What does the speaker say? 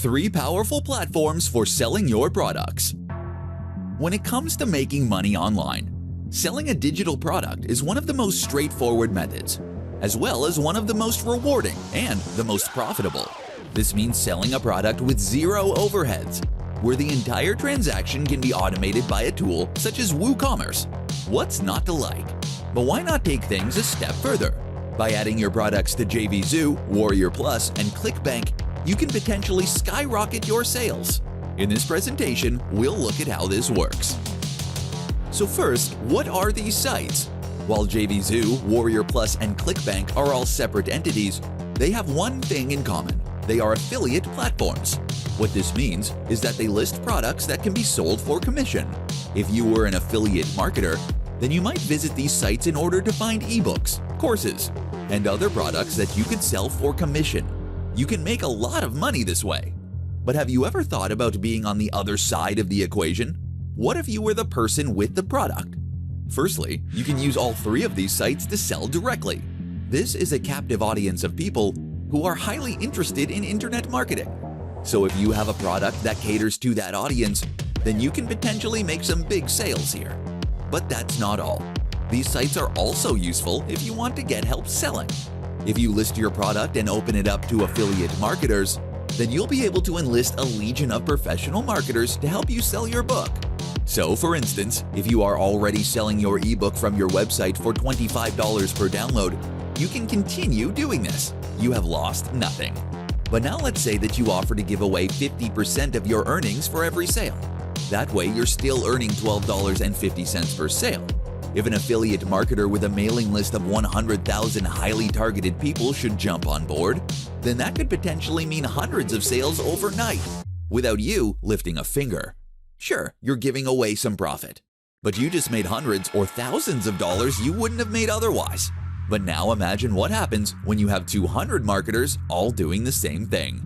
3 powerful platforms for selling your products. When it comes to making money online, selling a digital product is one of the most straightforward methods, as well as one of the most rewarding and the most profitable. This means selling a product with zero overheads, where the entire transaction can be automated by a tool such as WooCommerce. What's not to like? But why not take things a step further? By adding your products to JVZoo, Warrior Plus, and ClickBank, you can potentially skyrocket your sales. In this presentation, we'll look at how this works. So first, what are these sites? While JVZoo, Warrior Plus, and ClickBank are all separate entities, they have one thing in common. They are affiliate platforms. What this means is that they list products that can be sold for commission. If you were an affiliate marketer, then you might visit these sites in order to find ebooks, courses, and other products that you could sell for commission. You can make a lot of money this way. But have you ever thought about being on the other side of the equation? What if you were the person with the product? Firstly, you can use all 3 of these sites to sell directly. This is a captive audience of people who are highly interested in internet marketing. So if you have a product that caters to that audience, then you can potentially make some big sales here. But that's not all. These sites are also useful if you want to get help selling. If you list your product and open it up to affiliate marketers, then you'll be able to enlist a legion of professional marketers to help you sell your book. So for instance, if you are already selling your ebook from your website for $25 per download, you can continue doing this. You have lost nothing. But now let's say that you offer to give away 50% of your earnings for every sale. That way you're still earning $12.50 per sale. If an affiliate marketer with a mailing list of 100,000 highly targeted people should jump on board, then that could potentially mean hundreds of sales overnight, without you lifting a finger. Sure, you're giving away some profit, but you just made hundreds or thousands of dollars you wouldn't have made otherwise. But now imagine what happens when you have 200 marketers all doing the same thing.